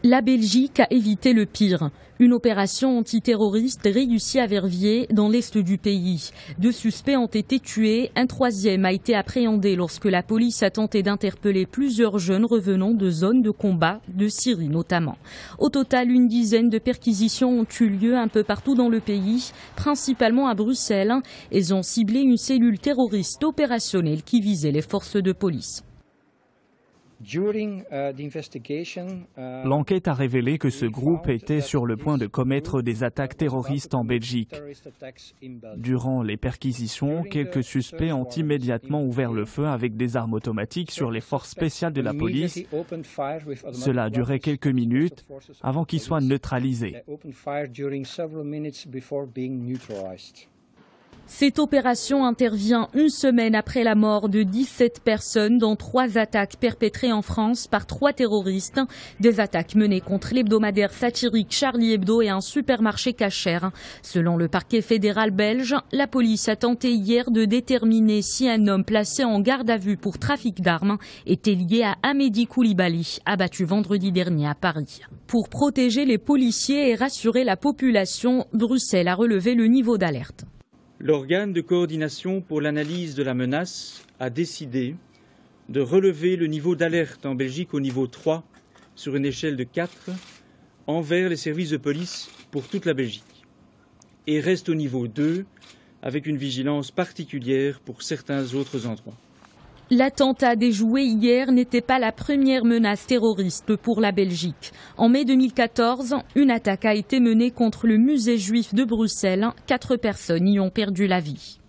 La Belgique a évité le pire. Une opération antiterroriste réussie à Verviers, dans l'est du pays. 2 suspects ont été tués, un 3e a été appréhendé lorsque la police a tenté d'interpeller plusieurs jeunes revenant de zones de combat, de Syrie notamment. Au total, une dizaine de perquisitions ont eu lieu un peu partout dans le pays, principalement à Bruxelles. Elles ont ciblé une cellule terroriste opérationnelle qui visait les forces de police. L'enquête a révélé que ce groupe était sur le point de commettre des attaques terroristes en Belgique. Durant les perquisitions, quelques suspects ont immédiatement ouvert le feu avec des armes automatiques sur les forces spéciales de la police. Cela a duré quelques minutes avant qu'ils soient neutralisés. Cette opération intervient une semaine après la mort de 17 personnes dans 3 attaques perpétrées en France par 3 terroristes. Des attaques menées contre l'hebdomadaire satirique Charlie Hebdo et un supermarché cachère. Selon le parquet fédéral belge, la police a tenté hier de déterminer si un homme placé en garde à vue pour trafic d'armes était lié à Amédi Koulibaly, abattu vendredi dernier à Paris. Pour protéger les policiers et rassurer la population, Bruxelles a relevé le niveau d'alerte. L'organe de coordination pour l'analyse de la menace a décidé de relever le niveau d'alerte en Belgique au niveau 3 sur une échelle de 4 envers les services de police pour toute la Belgique et reste au niveau 2 avec une vigilance particulière pour certains autres endroits. L'attentat déjoué hier n'était pas la première menace terroriste pour la Belgique. En mai 2014, une attaque a été menée contre le musée juif de Bruxelles. 4 personnes y ont perdu la vie.